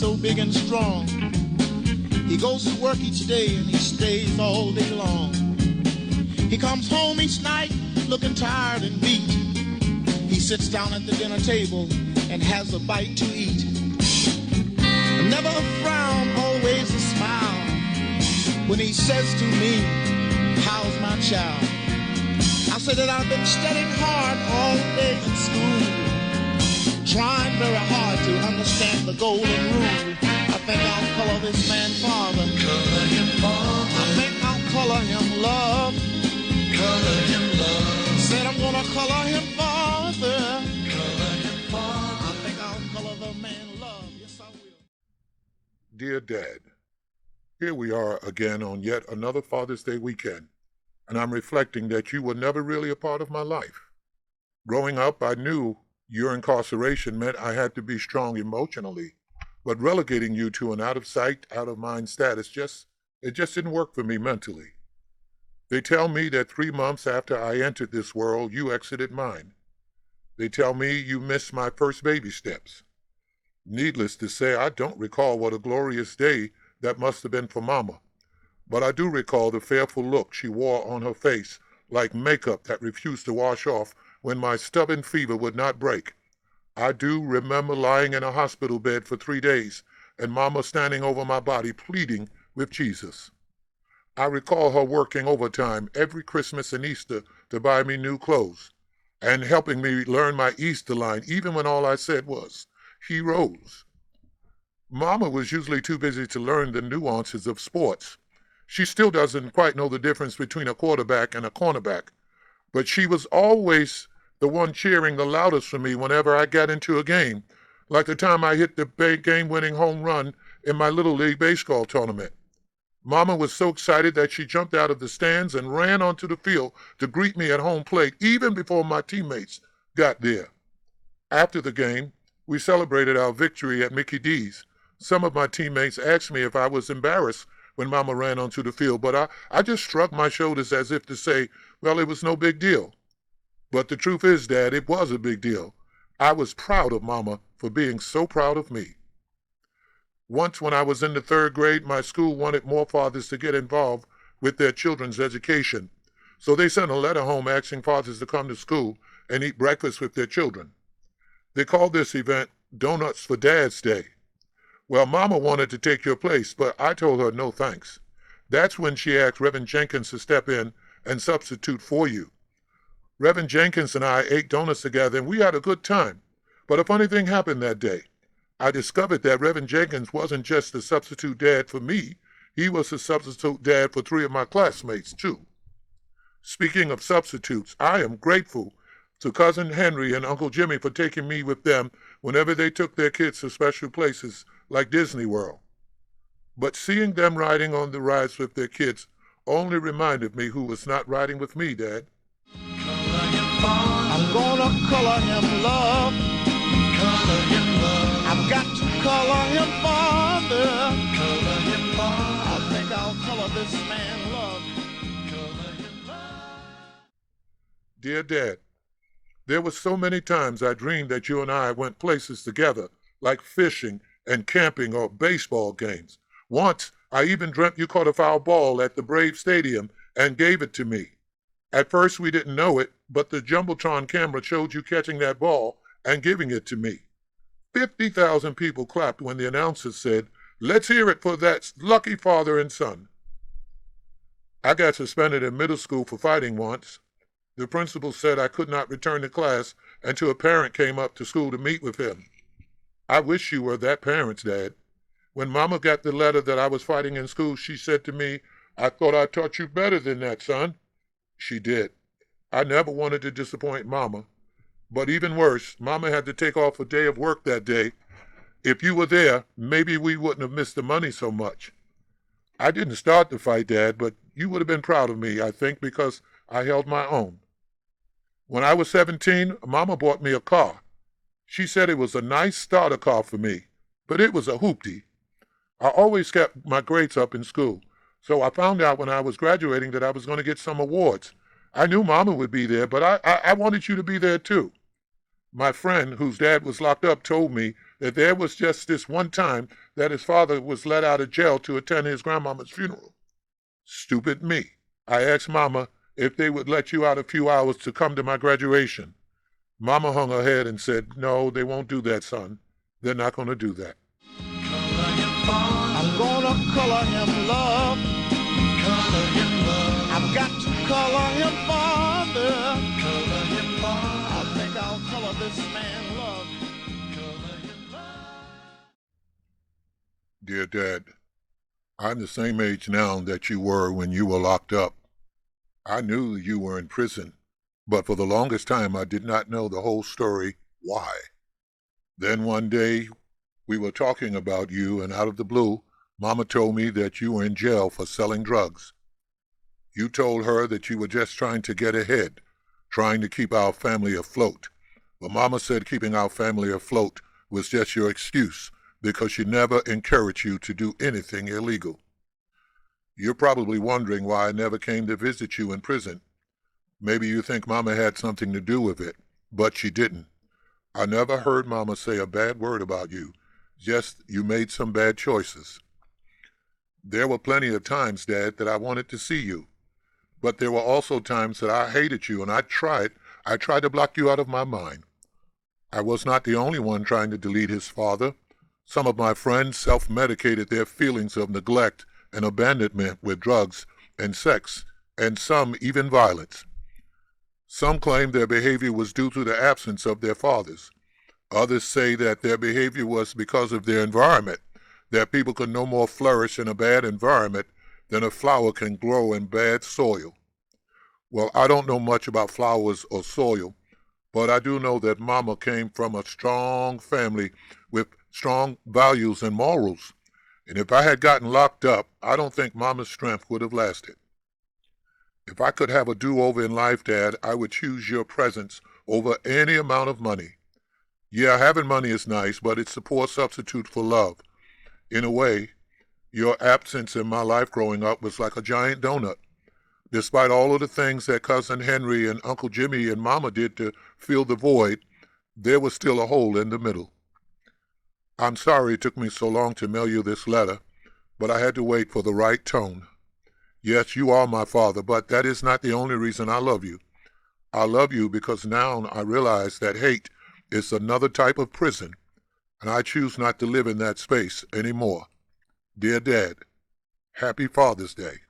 so big and strong. He goes to work each day and he stays all day long. He comes home each night looking tired and beat. He sits down at the dinner table and has a bite to eat. Never a frown, always a smile when he says to me, how's my child? I said that I've been studying hard all day in school, trying very hard to understand the golden rule. I think I'll color this man father. Color him father. I think I'll color him love. Color him love. Said I'm gonna color him father. Color him father. I think I'll color the man love. Yes, I will. Dear Dad, here we are again on yet another Father's Day weekend, and I'm reflecting that you were never really a part of my life. Growing up, I knew your incarceration meant I had to be strong emotionally, but relegating you to an out-of-sight, out-of-mind status just didn't work for me mentally. They tell me that 3 months after I entered this world, you exited mine. They tell me you missed my first baby steps. Needless to say, I don't recall what a glorious day that must have been for Mama, but I do recall the fearful look she wore on her face, like makeup that refused to wash off when my stubborn fever would not break. I do remember lying in a hospital bed for 3 days and Mama standing over my body pleading with Jesus. I recall her working overtime every Christmas and Easter to buy me new clothes and helping me learn my Easter line, even when all I said was, heroes. Mama was usually too busy to learn the nuances of sports. She still doesn't quite know the difference between a quarterback and a cornerback, but she was always the one cheering the loudest for me whenever I got into a game, like the time I hit the game-winning home run in my Little League baseball tournament. Mama was so excited that she jumped out of the stands and ran onto the field to greet me at home plate even before my teammates got there. After the game, we celebrated our victory at Mickey D's. Some of my teammates asked me if I was embarrassed when Mama ran onto the field, but I just shrugged my shoulders as if to say, well, it was no big deal. But the truth is, Dad, it was a big deal. I was proud of Mama for being so proud of me. Once when I was in the 3rd grade, my school wanted more fathers to get involved with their children's education. So they sent a letter home asking fathers to come to school and eat breakfast with their children. They called this event Donuts for Dad's Day. Well, Mama wanted to take your place, but I told her no thanks. That's when she asked Reverend Jenkins to step in and substitute for you. Reverend Jenkins and I ate donuts together and we had a good time. But a funny thing happened that day. I discovered that Reverend Jenkins wasn't just a substitute dad for me, he was a substitute dad for 3 of my classmates too. Speaking of substitutes, I am grateful to Cousin Henry and Uncle Jimmy for taking me with them whenever they took their kids to special places like Disney World. But seeing them riding on the rides with their kids only reminded me who was not riding with me, Dad. I'm gonna color him love. Color him love. I've got to color him father. Color him father. I think I'll color this man love. Color him love. Dear Dad, there were so many times I dreamed that you and I went places together, like fishing and camping or baseball games. Once, I even dreamt you caught a foul ball at the Brave Stadium and gave it to me. At first, we didn't know it, but the Jumbotron camera showed you catching that ball and giving it to me. 50,000 people clapped when the announcer said, "Let's hear it for that lucky father and son." I got suspended in middle school for fighting once. The principal said I could not return to class until a parent came up to school to meet with him. I wish you were that parent's dad. When Mama got the letter that I was fighting in school, she said to me, "I thought I taught you better than that, son." She did. I never wanted to disappoint Mama. But even worse, Mama had to take off a day of work that day. If you were there, maybe we wouldn't have missed the money so much. I didn't start the fight, Dad, but you would have been proud of me, I think, because I held my own. When I was 17, Mama bought me a car. She said it was a nice starter car for me, but it was a hoopty. I always kept my grades up in school, so I found out when I was graduating that I was going to get some awards. I knew Mama would be there, but I wanted you to be there too. My friend, whose dad was locked up, told me that there was just this one time that his father was let out of jail to attend his grandmama's funeral. Stupid me. I asked Mama if they would let you out a few hours to come to my graduation. Mama hung her head and said, "No, they won't do that, son. They're not going to do that." Color him father, I'm gonna color him love. color him love, I've got to color him father. color him father, I think I'll color this man love. color him love. Dear Dad, I'm the same age now that you were when you were locked up. I knew you were in prison, but for the longest time I did not know the whole story, why. Then one day we were talking about you, and out of the blue, Mama told me that you were in jail for selling drugs. You told her that you were just trying to get ahead, trying to keep our family afloat. But Mama said keeping our family afloat was just your excuse because she never encouraged you to do anything illegal. You're probably wondering why I never came to visit you in prison. Maybe you think Mama had something to do with it, but she didn't. I never heard Mama say a bad word about you, just you made some bad choices. There were plenty of times, Dad, that I wanted to see you, but there were also times that I hated you, and I tried to block you out of my mind. I was not the only one trying to delete his father. Some of my friends self-medicated their feelings of neglect and abandonment with drugs and sex, and some even violence. Some claim their behavior was due to the absence of their fathers. Others say that their behavior was because of their environment, that people can no more flourish in a bad environment than a flower can grow in bad soil. Well, I don't know much about flowers or soil, but I do know that Mama came from a strong family with strong values and morals. And if I had gotten locked up, I don't think Mama's strength would have lasted. If I could have a do-over in life, Dad, I would choose your presence over any amount of money. Yeah, having money is nice, but it's a poor substitute for love. In a way, your absence in my life growing up was like a giant donut. Despite all of the things that Cousin Henry and Uncle Jimmy and Mama did to fill the void, there was still a hole in the middle. I'm sorry it took me so long to mail you this letter, but I had to wait for the right tone. Yes, you are my father, but that is not the only reason I love you. I love you because now I realize that hate is another type of prison, and I choose not to live in that space anymore. Dear Dad, happy Father's Day.